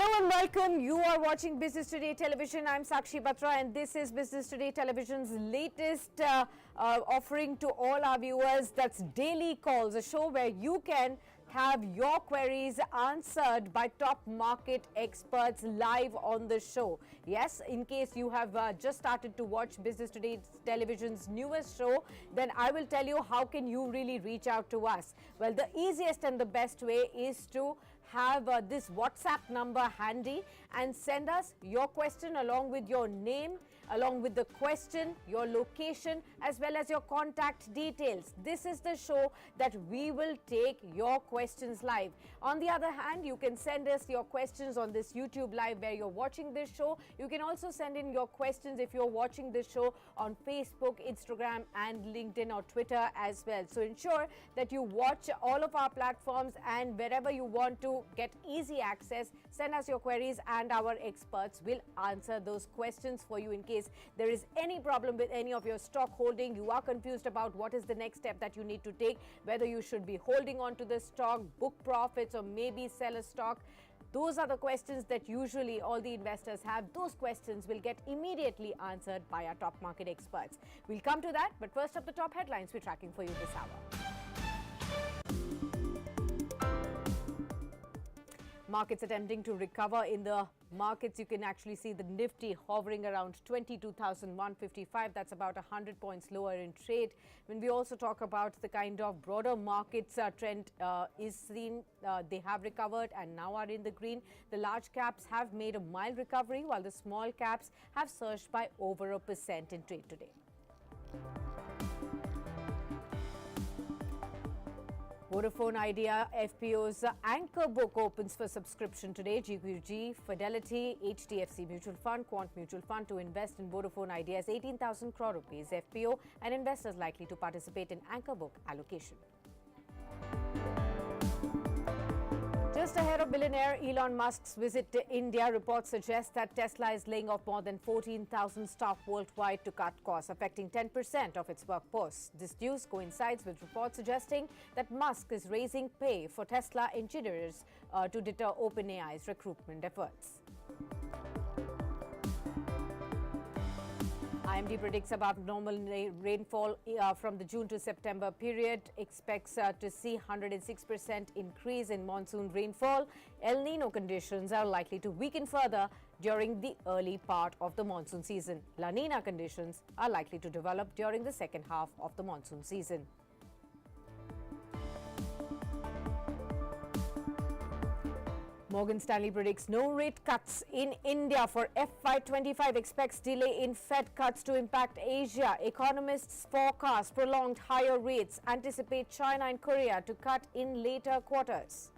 Hello and welcome. You are watching Business Today Television. I'm Sakshi Batra and this is Business Today Television's latest offering to all our viewers. That's Daily Calls, a show where you can have your queries answered by top market experts live on the show. Yes, in case you have just started to watch Business Today Television's newest show, then I will tell you how can you really reach out to us. Well, the easiest and the best way is to have this WhatsApp number handy and send us your question along with your name, along with the question, your location, as well as your contact details. This is the show that we will take your questions live. On the other hand, you can send us your questions on this YouTube live where you're watching this show. You can also send in your questions if you're watching this show on Facebook, Instagram, and LinkedIn or Twitter as well. So ensure that you watch all of our platforms, and wherever you want to get easy access, send us your queries and our experts will answer those questions for you. In case there is any problem with any of your stock holding, you are confused about what is the next step that you need to take, whether you should be holding on to the stock, book profits, or maybe sell a stock. Those are the questions that usually all the investors have. Those questions will get immediately answered by our top market experts. We'll come to that, but first up, the top headlines we're tracking for you this hour. Markets attempting to recover. In the markets, you can actually see the Nifty hovering around 22,155. That's about 100 points lower in trade. When we also talk about the kind of broader markets trend is seen, they have recovered and now are in the green. The large caps have made a mild recovery while the small caps have surged by over 1% in trade today. Vodafone Idea FPO's anchor book opens for subscription today. GQG, Fidelity, HDFC Mutual Fund, Quant Mutual Fund to invest in Vodafone Idea's 18,000 crore rupees FPO, and investors likely to participate in anchor book allocation. Just ahead of billionaire Elon Musk's visit to India, reports suggest that Tesla is laying off more than 14,000 staff worldwide to cut costs, affecting 10% of its workforce. This news coincides with reports suggesting that Musk is raising pay for Tesla engineers to deter OpenAI's recruitment efforts. IMD predicts abnormal rainfall from the June to September period, expects to see 106% increase in monsoon rainfall. El Nino conditions are likely to weaken further during the early part of the monsoon season. La Nina conditions are likely to develop during the second half of the monsoon season. Morgan Stanley predicts no rate cuts in India for FY25, expects delay in Fed cuts to impact Asia. Economists forecast prolonged higher rates, anticipate China and Korea to cut in later quarters.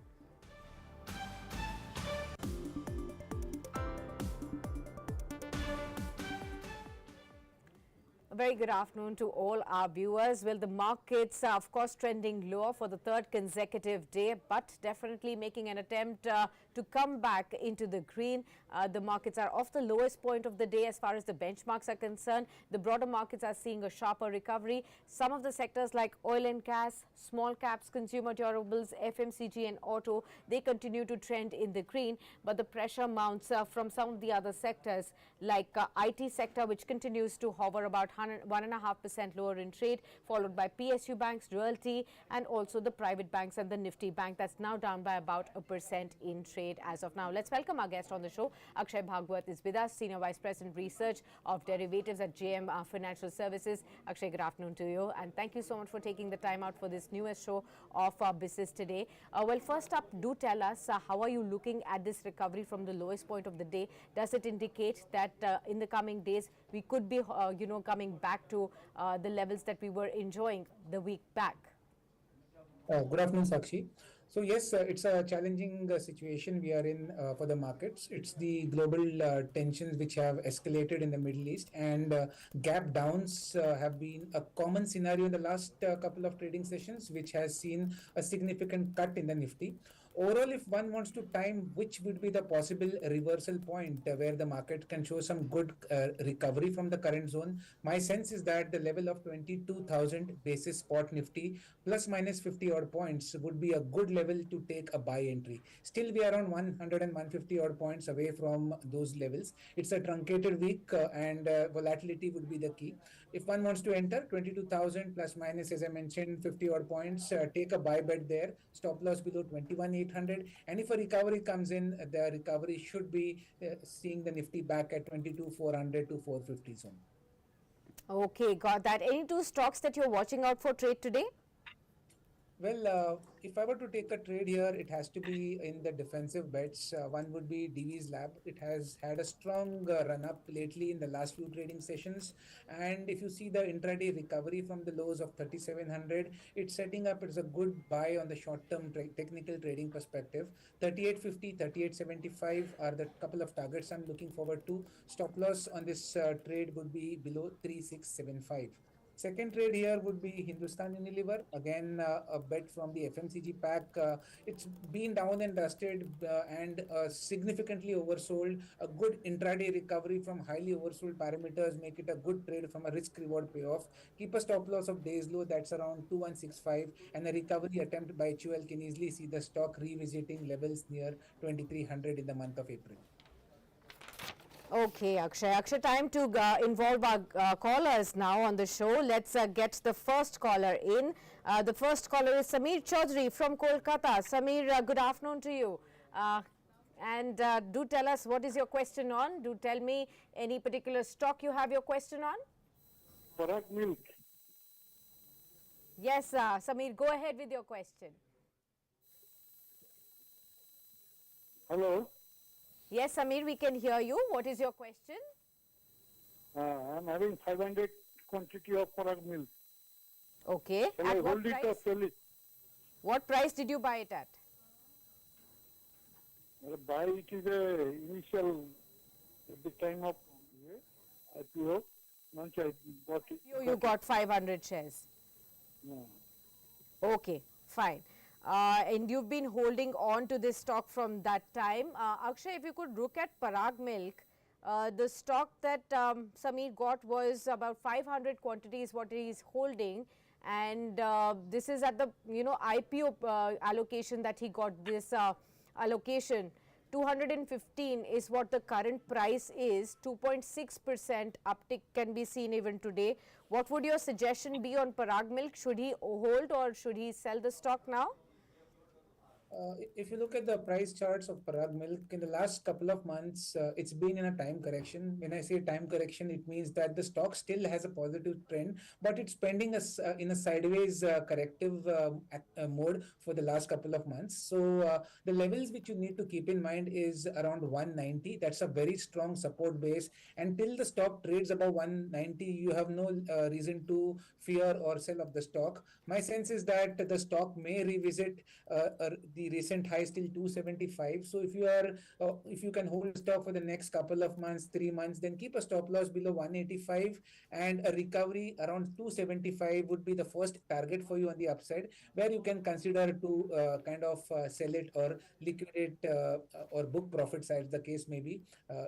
A very good afternoon to all our viewers. Well, the markets are of course trending lower for the third consecutive day, but definitely making an attempt to come back into the green. The markets are off the lowest point of the day as far as the benchmarks are concerned. The broader markets are seeing a sharper recovery. Some of the sectors like oil and gas, small caps, consumer durables, FMCG and auto, they continue to trend in the green, but the pressure mounts from some of the other sectors like IT sector, which continues to hover about 1.5% lower in trade, followed by PSU banks, realty, and also the private banks and the Nifty bank that's now down by about 1% in trade as of now. Let's welcome our guest on the show. Akshay Bhagwat is with us, Senior Vice President Research of Derivatives at JM Financial Services. Akshay, good afternoon to you, and thank you so much for taking the time out for this newest show of Business Today. Well, first up, do tell us how are you looking at this recovery from the lowest point of the day? Does it indicate that in the coming days we could be, coming back to the levels that we were enjoying the week back? Good afternoon, Sakshi. So yes, it's a challenging situation we are in for the markets. It's the global tensions which have escalated in the Middle East, and gap downs have been a common scenario in the last couple of trading sessions, which has seen a significant cut in the Nifty. overall, if one wants to time which would be the possible reversal point where the market can show some good recovery from the current zone, my sense is that the level of 22,000 basis spot Nifty plus minus 50 odd points would be a good level to take a buy entry. Still, we are around 100 and 150 odd points away from those levels. It's a truncated week and volatility would be the key. If one wants to enter 22,000 plus minus, as I mentioned, 50 odd points, take a buy bet there, stop loss below 21,800. And if a recovery comes in, the recovery should be seeing the Nifty back at 22,400 to 450 zone. Okay, got that. Any two stocks that you're watching out for trade today? Well, if I were to take a trade here, it has to be in the defensive bets. One would be DV's Lab. It has had a strong run up lately in the last few trading sessions. And if you see the intraday recovery from the lows of 3,700, it's setting up as a good buy on the short term technical trading perspective. 3850, 3875 are the couple of targets I'm looking forward to. Stop loss on this trade would be below 3675. Second trade here would be Hindustan Unilever. Again, a bet from the FMCG pack. It's been down and dusted and significantly oversold. A good intraday recovery from highly oversold parameters make it a good trade from a risk reward payoff. Keep a stop loss of days low, that's around 2165, and a recovery attempt by HUL can easily see the stock revisiting levels near 2300 in the month of April. Okay, Akshay. Akshay, time to involve our callers now on the show. Let's get the first caller in. The first caller is Samir Chaudhary from Kolkata. Samir, good afternoon to you. And do tell us what is your question on. Do tell me any particular stock you have your question on. Parag milk. Yes, Samir, go ahead with your question. Hello. Yes, Samir, we can hear you. What is your question? I'm having 500 quantity of Parag milk. Okay. Shall At I what hold it or price? sell it? What price did you buy it at? Buy it is a initial at the time of IPO. Once I bought it. You got 500 shares. No. Okay, fine. And you've been holding on to this stock from that time. Akshay, if you could look at Parag Milk, the stock that Samir got was about 500 quantities what he is holding, and this is at the IPO allocation that he got this allocation. 215 is what the current price is. 2.6% uptick can be seen even today. What would your suggestion be on Parag Milk? Should he hold or should he sell the stock now? If you look at the price charts of Parag Milk in the last couple of months, it's been in a time correction. When I say time correction, it means that the stock still has a positive trend, but it's pending in a sideways corrective mode for the last couple of months. So the levels which you need to keep in mind is around 190. That's a very strong support base. Until the stock trades above 190, you have no reason to fear or sell of the stock. My sense is that the stock may revisit the recent highs till 275. So if you can hold stock for the next couple of months, 3 months, then keep a stop loss below 185, and a recovery around 275 would be the first target for you on the upside, where you can consider to sell it or liquidate or book profits as the case may be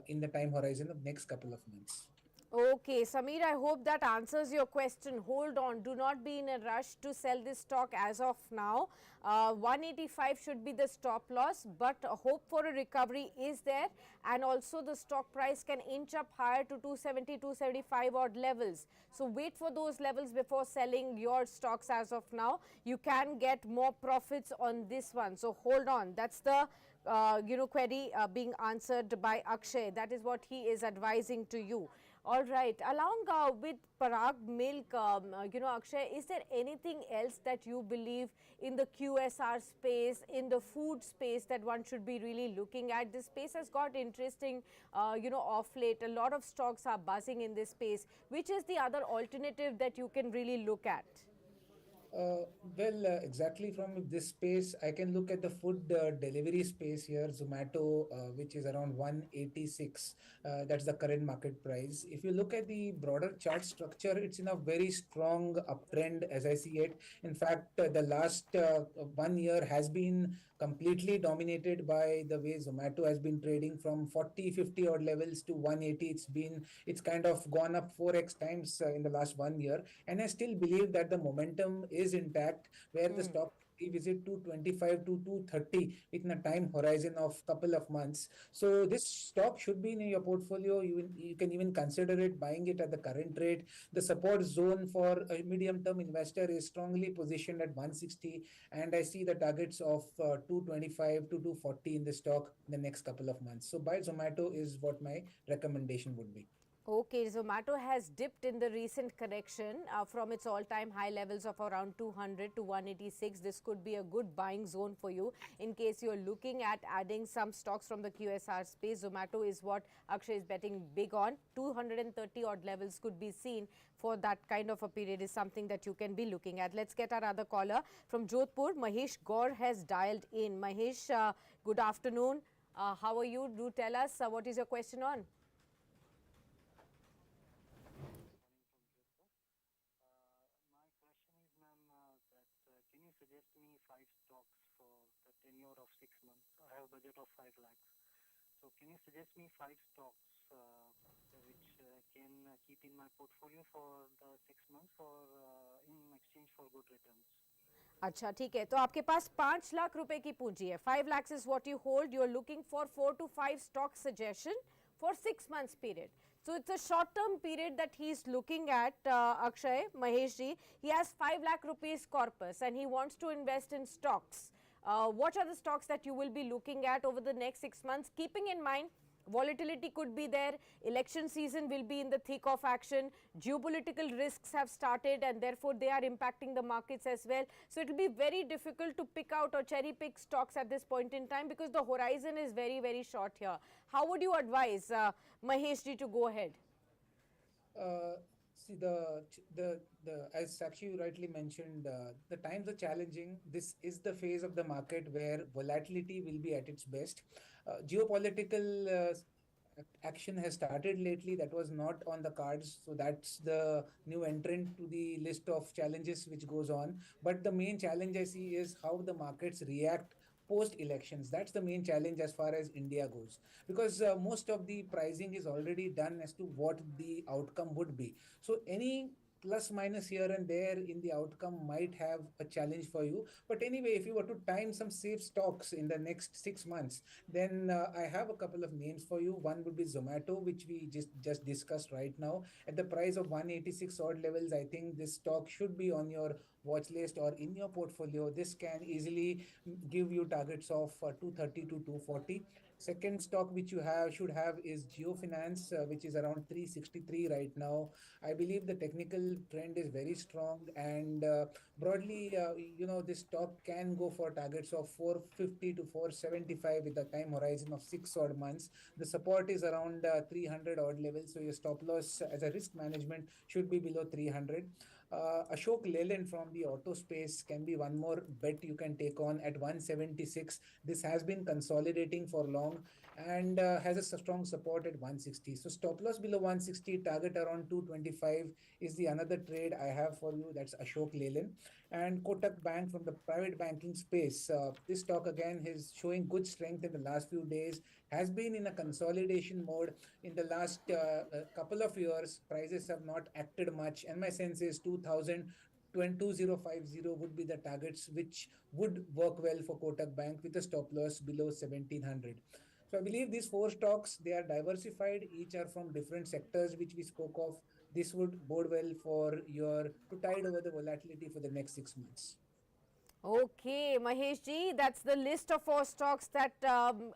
in the time horizon of next couple of months. Okay, Samir, I hope that answers your question. Hold on, do not be in a rush to sell this stock as of now. 185 should be the stop loss, but hope for a recovery is there, and also the stock price can inch up higher to 270, 275 odd levels. So wait for those levels before selling your stocks as of now. You can get more profits on this one. So hold on. That's the query being answered by Akshay. That is what he is advising to you. All right, along with Parag Milk, Akshay, is there anything else that you believe in the QSR space, in the food space, that one should be really looking at? This space has got interesting, off late. A lot of stocks are buzzing in this space. Which is the other alternative that you can really look at? Uh, exactly from this space, I can look at the food delivery space here, Zomato, which is around 186. That's the current market price. If you look at the broader chart structure, it's in a very strong uptrend as I see it. In fact, the last 1 year has been completely dominated by the way Zomato has been trading from 40, 50 odd levels to 180. It's kind of gone up 4x times in the last 1 year, and I still believe that the momentum is intact, where the stock revisit 225 to 230 within a time horizon of couple of months. So this stock should be in your portfolio. You can even consider it buying it at the current rate. The support zone for a medium term investor is strongly positioned at 160, and I see the targets of 225 to 240 in the stock in the next couple of months. So buy Zomato is what my recommendation would be. Okay, Zomato has dipped in the recent correction from its all-time high levels of around 200 to 186. This could be a good buying zone for you in case you're looking at adding some stocks from the QSR space. Zomato is what Akshay is betting big on. 230 odd levels could be seen for that kind of a period is something that you can be looking at. Let's get our other caller from Jodhpur. Mahesh Gaur has dialed in. Mahesh, good afternoon. How are you? Do tell us what is your question on? My question is, ma'am, that can you suggest me five stocks for the tenure of 6 months? I have a budget of 5 lakhs. So can you suggest me five stocks which can keep in my portfolio for the 6 months or in exchange for good returns? अच्छा ठीक है तो आपके पास 5 लाख रुपए की पूंजी है 5 lakhs is what you hold you're looking for 4 to 5 stock suggestion for 6 months period so it's a short term period that he's looking at Akshay Mahesh ji he has 5 lakh rupees corpus and he wants to invest in stocks what are the stocks that you will be looking at over the next 6 months keeping in mind volatility could be there election season will be in the thick of action geopolitical risks have started and therefore they are impacting the markets as well so it will be very difficult to pick out or cherry pick stocks at this point in time because the horizon is very short here how would you advise Mahesh ji to go ahead Uh, See the as Sakshi rightly mentioned, the times are challenging. This is the phase of the market where volatility will be at its best. Geopolitical action has started lately. That was not on the cards, so that's the new entrant to the list of challenges which goes on. But the main challenge I see is how the markets react post elections. That's the main challenge as far as India goes, because most of the pricing is already done as to what the outcome would be. So any plus minus here and there in the outcome might have a challenge for you. But anyway, if you were to time some safe stocks in the next 6 months, then I have a couple of names for you. One would be Zomato, which we just discussed right now at the price of 186 odd levels. I think this stock should be on your watch list or in your portfolio. This can easily give you targets of 230 to 240. Second stock which you have should have is Geo Finance, which is around 363 right now. I believe the technical trend is very strong, and broadly, this stock can go for targets of 450 to 475 with a time horizon of 6 odd months. The support is around 300 odd levels, so your stop loss as a risk management should be below 300. Ashok Leyland from the auto space can be one more bet you can take on at 176. This has been consolidating for long and has a strong support at 160. So stop loss below 160, target around 225 is the another trade I have for you. That's Ashok Leyland. And Kotak Bank from the private banking space. This stock again is showing good strength in the last few days, has been in a consolidation mode in the last couple of years. Prices have not acted much, and my sense is 2000 2050 would be the targets which would work well for Kotak Bank with a stop loss below 1700. So I believe these four stocks, they are diversified, each are from different sectors which we spoke of. This would bode well for your to tide over the volatility for the next 6 months. Okay, Mahesh ji, that's the list of 4 stocks that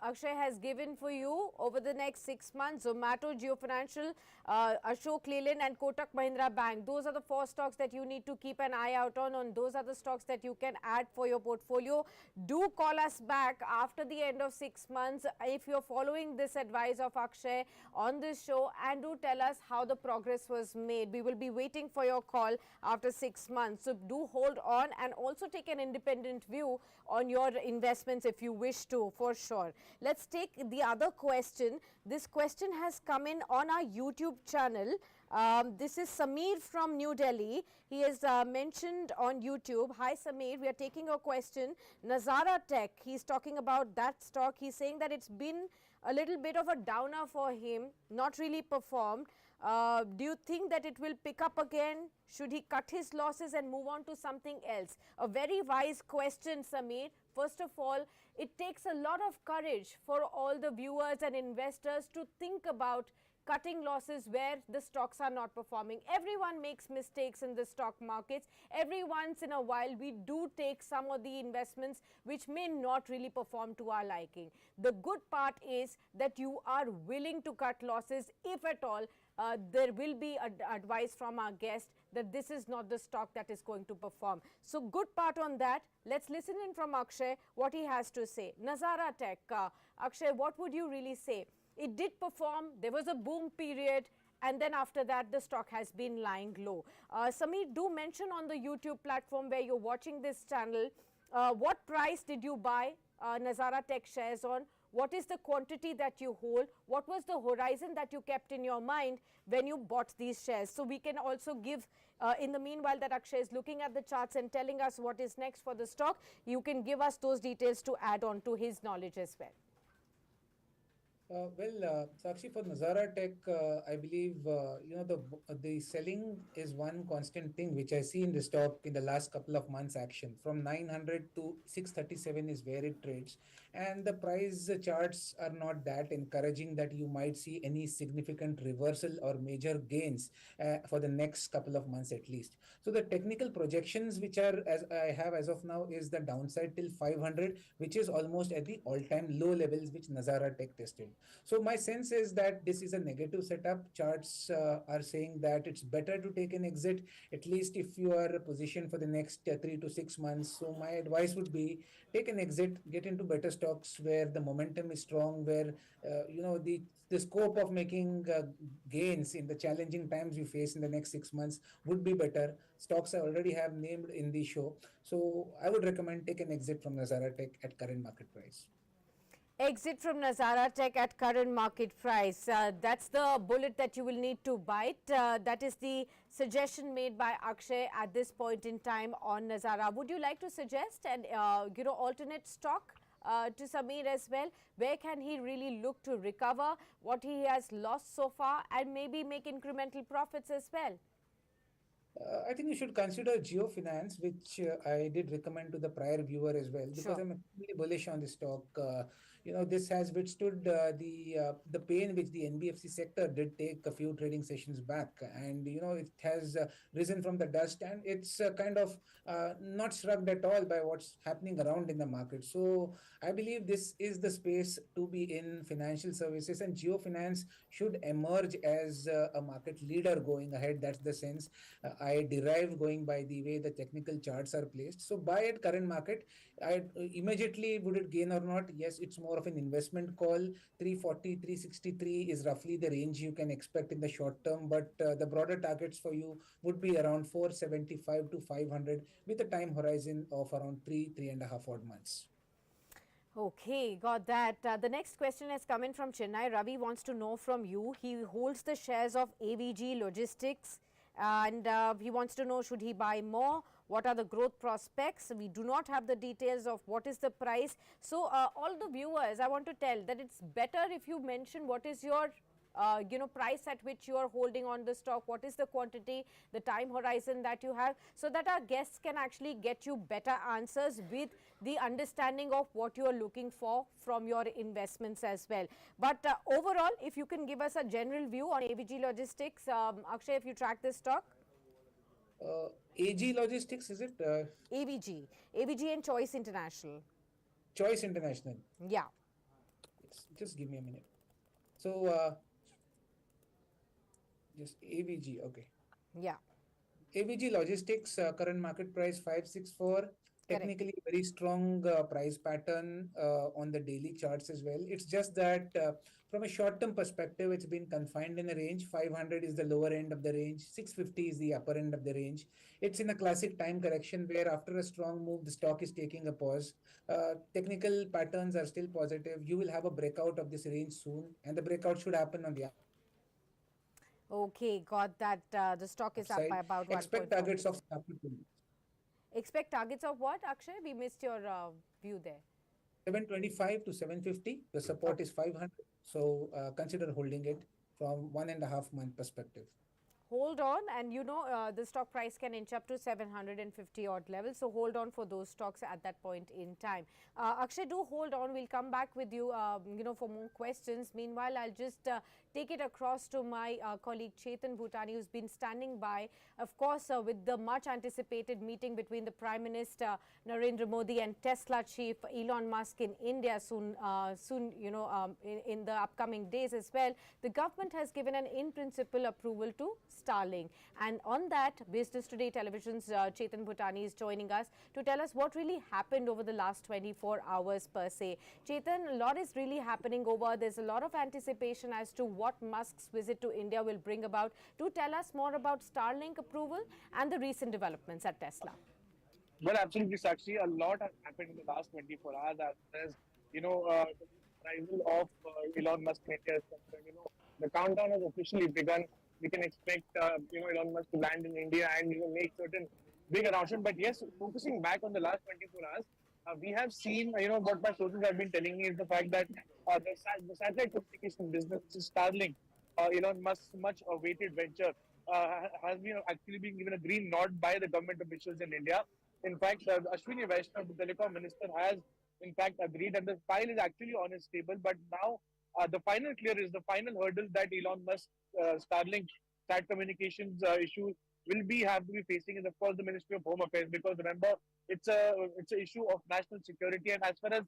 Akshay has given for you over the next 6 months. Zomato, Geo Financial, Ashok Leyland and Kotak Mahindra Bank. Those are the 4 stocks that you need to keep an eye out on. Those are the stocks that you can add for your portfolio. Do call us back after the end of 6 months if you're following this advice of Akshay on this show, and do tell us how the progress was made. We will be waiting for your call after 6 months. So do hold on and also take an independent view on your investments if you wish to, for sure. Let's take the other question. This question has come in on our YouTube channel. This is Samir from New Delhi. He has mentioned on YouTube. Hi Samir, we are taking a question. Nazara Tech, he's talking about that stock. He's saying that it's been a little bit of a downer for him, not really performed. Do you think that it will pick up again? Should he cut his losses and move on to something else? A very wise question, Samir. First of all, it takes a lot of courage for all the viewers and investors to think about cutting losses where the stocks are not performing. Everyone makes mistakes in the stock markets. Every once in a while, we do take some of the investments which may not really perform to our liking. The good part is that you are willing to cut losses if at all. There will be advice from our guest that this is not the stock that is going to perform. So good part on that. Let's listen in from Akshay what he has to say. Nazara Tech, Akshay, what would you really say? It did perform, there was a boom period, and then after that the stock has been lying low. Samir, do mention on the YouTube platform where you're watching this channel, what price did you buy Nazara Tech shares on? What is the quantity that you hold? What was the horizon that you kept in your mind when you bought these shares? So we can also give, in the meanwhile that Akshay is looking at the charts and telling us what is next for the stock, you can give us those details to add on to his knowledge as well. Sakshi, for Nazara Tech, I believe the selling is one constant thing which I see in the stock in the last couple of months. Action from 900 to 637 is where it trades, and the price charts are not that encouraging that you might see any significant reversal or major gains for the next couple of months at least. So the technical projections which are as I have as of now is the downside till 500, which is almost at the all-time low levels which Nazara Tech tested. So my sense is that this is a negative setup. Charts are saying that it's better to take an exit, at least if you are positioned for the next 3 to 6 months. So my advice would be take an exit, get into better stocks where the momentum is strong, where the scope of making gains in the challenging times you face in the next 6 months would be better. Stocks I already have named in the show. So I would recommend take an exit from Nazara Tech at current market price. Exit from Nazara Tech at current market price. That's the bullet that you will need to bite. That is the suggestion made by Akshay at this point in time on Nazara. Would you like to suggest an alternate stock to Samir as well? Where can he really look to recover what he has lost so far and maybe make incremental profits as well? I think you should consider Geo Finance, which I did recommend to the prior viewer as well, because Sure. I'm extremely bullish on the stock. This has withstood the pain which the NBFC sector did take a few trading sessions back, and it has risen from the dust, and it's kind of not shrugged at all by what's happening around in the market. So I believe this is the space to be in financial services, and Geo Finance should emerge as a market leader going ahead. That's the sense I derived going by the way the technical charts are placed. So buy at current market. I immediately would it gain or not? Yes, it's more of an investment call. 340, 363 is roughly the range you can expect in the short term, but the broader targets for you would be around 475 to 500 with a time horizon of around 3.5 odd months. Okay, got that. The next question has come in from Chennai. Ravi wants to know from you. He holds the shares of AVG Logistics, and he wants to know, should he buy more? What are the growth prospects? We do not have the details of what is the price. So all the viewers, I want to tell that it's better if you mention what is your price at which you are holding on the stock, what is the quantity, the time horizon that you have, so that our guests can actually get you better answers with the understanding of what you are looking for from your investments as well. But overall, if you can give us a general view on AVG Logistics, Akshay, if you track this stock. AG Logistics, is it? AVG and Choice International. Choice International. Yeah, Yes, just give me a minute. So, just AVG, okay. yeah, AVG Logistics, current market price 564. correct. Technically, very strong price pattern on the daily charts as well. It's just that from a short-term perspective, it's been confined in a range. 500 is the lower end of the range. 650 is the upper end of the range. It's in a classic time correction where after a strong move, the stock is taking a pause. Technical patterns are still positive. You will have a breakout of this range soon, and the breakout should happen on the Okay, got that. The stock is up upside. by about Expect targets of 1.4%. Expect targets of what, Akshay? We missed your view there. 725 to 750. The support Okay. is 500. So consider holding it from 1.5 month perspective. Hold on, and the stock price can inch up to 750 odd levels, so hold on for those stocks at that point in time. Akshay, do hold on. We'll come back with you, for more questions. Meanwhile, I'll just take it across to my colleague Chetan Bhutani, who's been standing by, of course, with the much anticipated meeting between the Prime Minister Narendra Modi and Tesla chief Elon Musk in India soon, in the upcoming days as well. The government has given an in principle approval to Starlink, and on that, Business Today Television's Chetan Bhutani is joining us to tell us what really happened over the last 24 hours per se. Chetan, a lot is really happening over. There's a lot of anticipation as to what Musk's visit to India will bring about. Do tell us more about Starlink approval and the recent developments at Tesla. Well, absolutely, Sakshi. A lot has happened in the last 24 hours as the arrival of Elon Musk in India is concerned. The countdown has officially begun. We can expect, Elon Musk to land in India and make certain big announcements. But yes, focusing back on the last 24 hours, we have seen, what my sources have been telling me is the fact that the satellite communication business, which is Starlink, Elon Musk's much awaited venture, has been actually been given a green nod by the government officials in India. In fact, Ashwini Vaishnav, the telecom minister, has in fact agreed, and the file is actually on his table. But now, the final clear is the final hurdle that Elon Musk, Starlink, sat communications issue will be have to be facing is of course the Ministry of Home Affairs, because remember it's an issue of national security, and as far as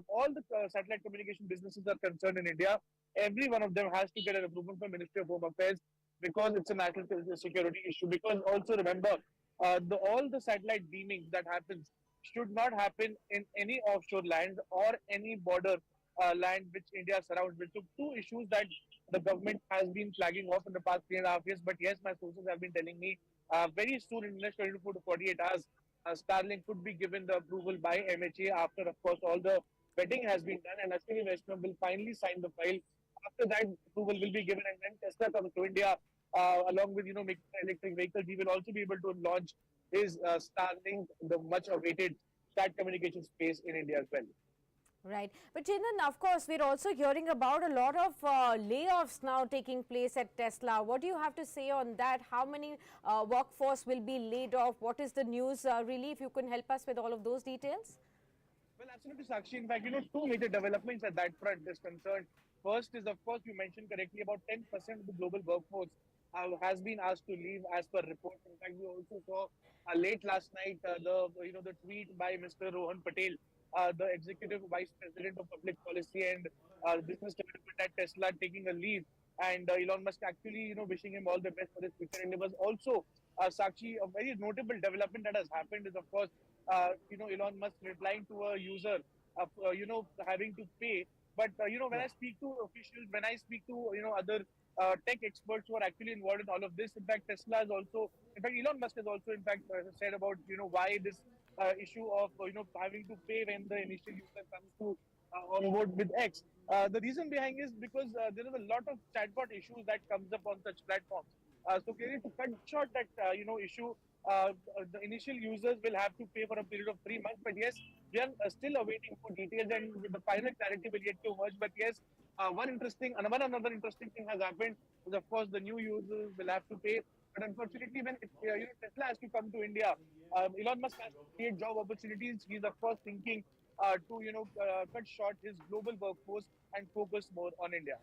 all the satellite communication businesses are concerned in India, every one of them has to get an approval from Ministry of Home Affairs because it's a national security issue. Because also remember, all the satellite beaming that happens should not happen in any offshore land or any border land which India surrounds with. So two issues that the government has been flagging off in the past 3.5 years. But yes, my sources have been telling me very soon, in the next 24 to 48 hours, Starlink could be given the approval by MHA after, of course, all the vetting has been done, and Ashwini Vaishnav will finally sign the file. After that, approval will be given, and when Tesla comes to India, along with making electric vehicles, he will also be able to launch his Starlink, the much awaited sat communication space in India as well. Right. But Chetan, of course, we're also hearing about a lot of layoffs now taking place at Tesla. What do you have to say on that? How many workforce will be laid off? What is the news really? If you can help us with all of those details. Well, absolutely, Sakshi. In fact, two major developments at that front is concerned. First is, of course, you mentioned correctly, about 10% of the global workforce has been asked to leave as per reports. In fact, we also saw late last night the tweet by Mr. Rohan Patel, the executive vice president of public policy and business development at Tesla, taking a leave, and Elon Musk actually wishing him all the best for his future endeavors. Also, Sakshi, a very notable development that has happened is, of course, Elon Musk replying to a user, having to pay. But when I speak to officials, when I speak to other tech experts who are actually involved in all of this, in fact, Tesla is also, in fact, Elon Musk has also, in fact, said about why this issue of having to pay when the initial user comes to on board with X. The reason behind is because there is a lot of chatbot issues that comes up on such platforms. So clearly, to cut short that issue, the initial users will have to pay for a period of 3 months. But yes, we are still awaiting for details, and the final clarity will yet to emerge. But yes, another interesting thing has happened. Is of course the new users will have to pay. But unfortunately, when Tesla has to come to India, Elon Musk has to create job opportunities. He's of course thinking to cut short his global workforce and focus more on India.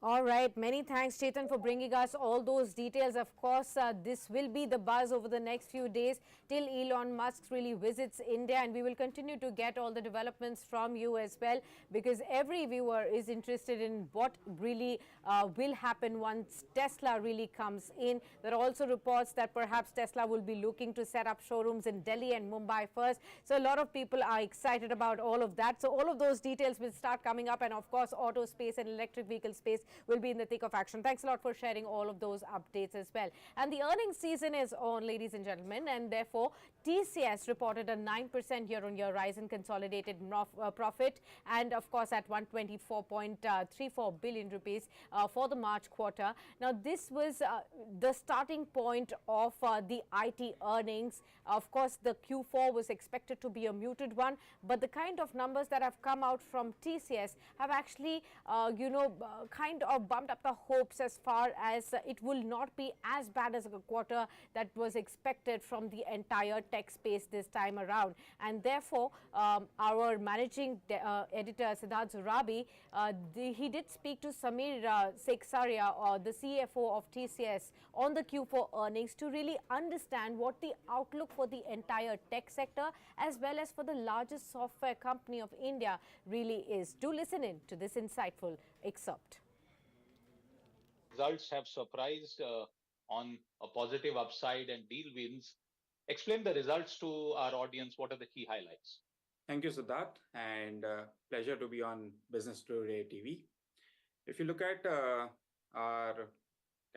All right. Many thanks, Chetan, for bringing us all those details. Of course, this will be the buzz over the next few days till Elon Musk really visits India, and we will continue to get all the developments from you as well, because every viewer is interested in what really will happen once Tesla really comes in. There are also reports that perhaps Tesla will be looking to set up showrooms in Delhi and Mumbai first. So a lot of people are excited about all of that. So all of those details will start coming up, and of course, auto space and electric vehicle space will be in the thick of action. Thanks a lot for sharing all of those updates as well. And the earnings season is on, ladies and gentlemen, and therefore TCS reported a 9% year-on-year rise in consolidated profit, and of course at 124.34 billion rupees for the March quarter. Now this was the starting point of the IT earnings. Of course, the Q4 was expected to be a muted one, but the kind of numbers that have come out from TCS have actually, kind of bumped up the hopes as far as it will not be as bad as a quarter that was expected from the entire tech space this time around. And therefore, our managing editor Siddharth Zorabi, he did speak to Samir Seksaria, the CFO of TCS, on the Q4 earnings to really understand what the outlook for the entire tech sector as well as for the largest software company of India really is. Do listen in to this insightful excerpt. Results have surprised on a positive upside and deal wins. Explain the results to our audience. What are the key highlights? Thank you, Siddharth, and pleasure to be on Business Today TV. If you look at our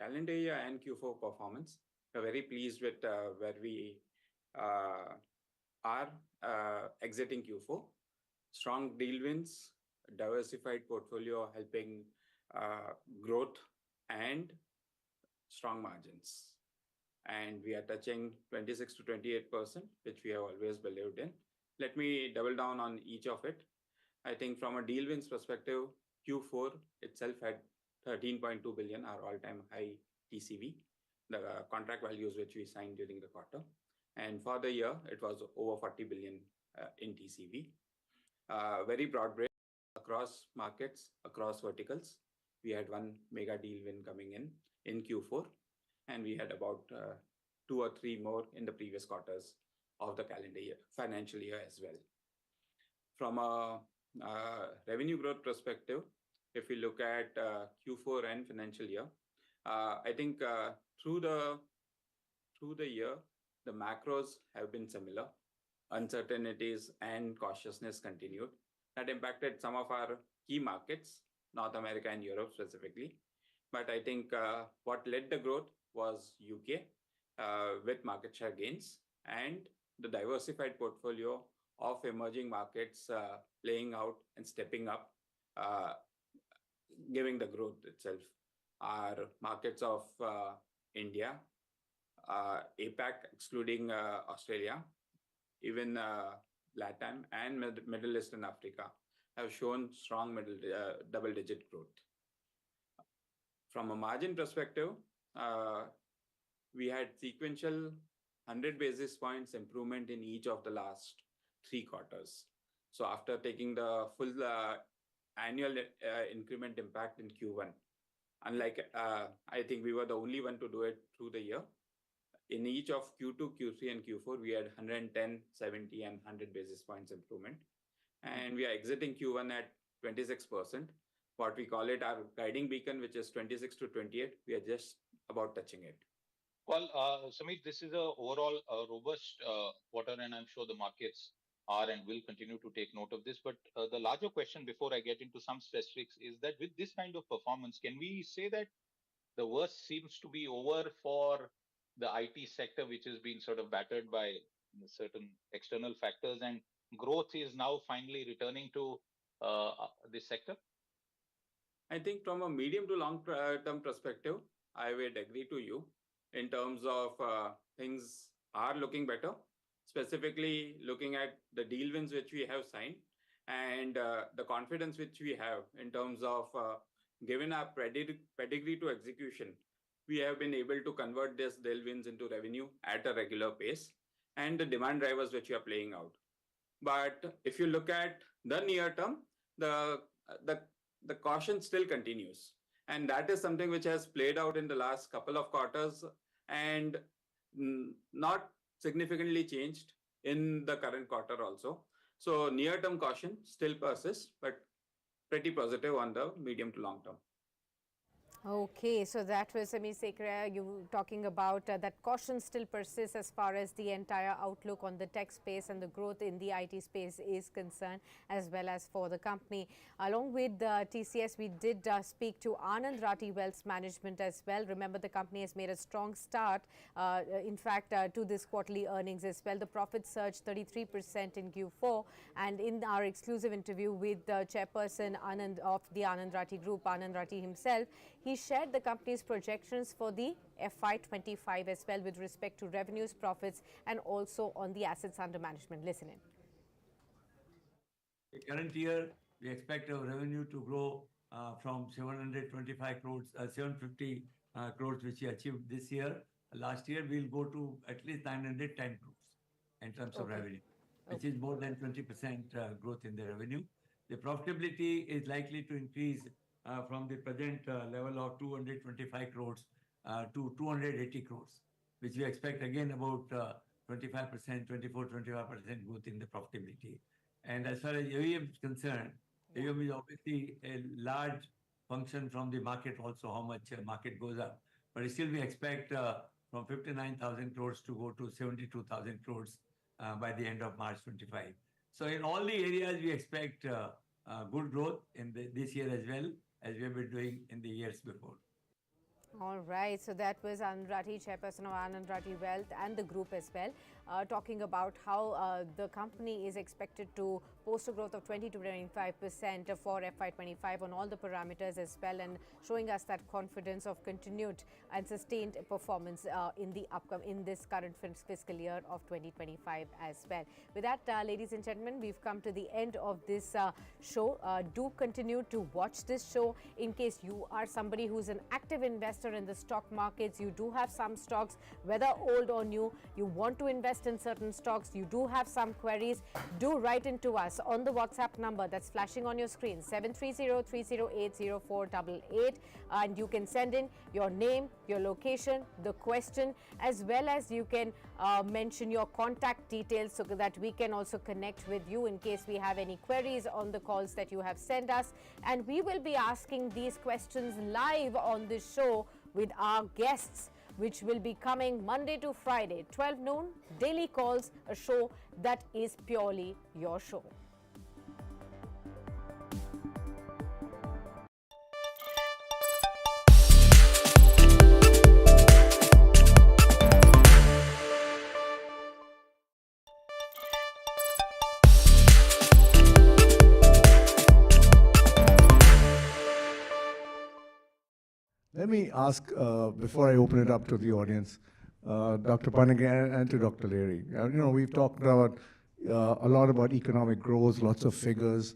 calendar year and Q4 performance, we're very pleased with where we are exiting Q4. Strong deal wins, diversified portfolio helping growth and strong margins. And we are touching 26 to 28%, which we have always believed in. Let me double down on each of it. I think from a deal wins perspective, Q4 itself had 13.2 billion, our all-time high TCV, the contract values which we signed during the quarter. And for the year, it was over 40 billion in TCV. Very broad break across markets, across verticals. We had one mega deal win coming in Q4, and we had about 2 or 3 more in the previous quarters of the calendar year, financial year as well. From a revenue growth perspective, if we look at Q4 and financial year, I think through the year, the macros have been similar. Uncertainties and cautiousness continued. That impacted some of our key markets, North America and Europe specifically. But I think what led the growth was UK with market share gains and the diversified portfolio of emerging markets playing out and stepping up, giving the growth itself. Our markets of India, APAC, excluding Australia, even LATAM and Middle East and Africa have shown strong double-digit growth. From a margin perspective, we had sequential 100 basis points improvement in each of the last 3 quarters. So after taking the full annual increment impact in Q1, unlike I think we were the only one to do it through the year. In each of Q2, Q3 and Q4, we had 110, 70 and 100 basis points improvement. And we are exiting Q1 at 26%. What we call it our guiding beacon, which is 26 to 28. We are just about touching it. Well, Samit, this is a overall robust quarter, and I'm sure the markets are and will continue to take note of this. But the larger question before I get into some specifics is that with this kind of performance, can we say that the worst seems to be over for the IT sector, which has been sort of battered by certain external factors, and growth is now finally returning to this sector? I think from a medium to long term perspective, I would agree to you in terms of things are looking better, specifically looking at the deal wins which we have signed and the confidence which we have in terms of given our pedigree to execution, we have been able to convert this deal wins into revenue at a regular pace and the demand drivers which are playing out. But if you look at the near term, the caution still continues. And that is something which has played out in the last couple of quarters and not significantly changed in the current quarter also. So near-term caution still persists, but pretty positive on the medium to long term. Okay, so that was Samir Sekra, you talking about that caution still persists as far as the entire outlook on the tech space and the growth in the IT space is concerned, as well as for the company. Along with TCS, we did speak to Anand Rathi Wealth Management as well. Remember, the company has made a strong start, in fact, to this quarterly earnings as well. The profits surged 33% in Q4, and in our exclusive interview with the chairperson Anand of the Anand Rathi Group, Anand Rathi himself, he shared the company's projections for the FY25 as well with respect to revenues, profits, and also on the assets under management. Listen in. The current year, we expect our revenue to grow from 725 crores, 750 crores, which we achieved this year. Last year, we'll go to at least 910 crores in terms of revenue, which is more than 20% growth in the revenue. The profitability is likely to increase from the present level of 225 crores to 280 crores, which we expect again about 25%, 25% growth in the profitability. And as far as AUM is concerned, AUM is obviously a large function from the market also, how much market goes up. But still we expect from 59,000 crores to go to 72,000 crores by the end of March 25. So in all the areas, we expect good growth in this year as well as we have been doing in the years before. All right, so that was Anand Rathi, chairperson of Anand Rathi Wealth and the group as well, talking about how the company is expected to post a growth of 20 to 25% for FY25 on all the parameters as well, and showing us that confidence of continued and sustained performance in this current fiscal year of 2025 as well. With that, ladies and gentlemen, we've come to the end of this show. Do continue to watch this show in case you are somebody who's an active investor in the stock markets. You do have some stocks, whether old or new, you want to invest in certain stocks, you do have some queries, do write into us on the WhatsApp number that's flashing on your screen, 730-308-0488, and you can send in your name, your location, the question, as well as you can mention your contact details so that we can also connect with you in case we have any queries on the calls that you have sent us. And we will be asking these questions live on this show with our guests, which will be coming Monday to Friday, 12 noon, daily calls, a show that is purely your show. Let me ask, before I open it up to the audience, Dr. Parag and to Dr. Leary. We've talked about a lot about economic growth, lots of figures.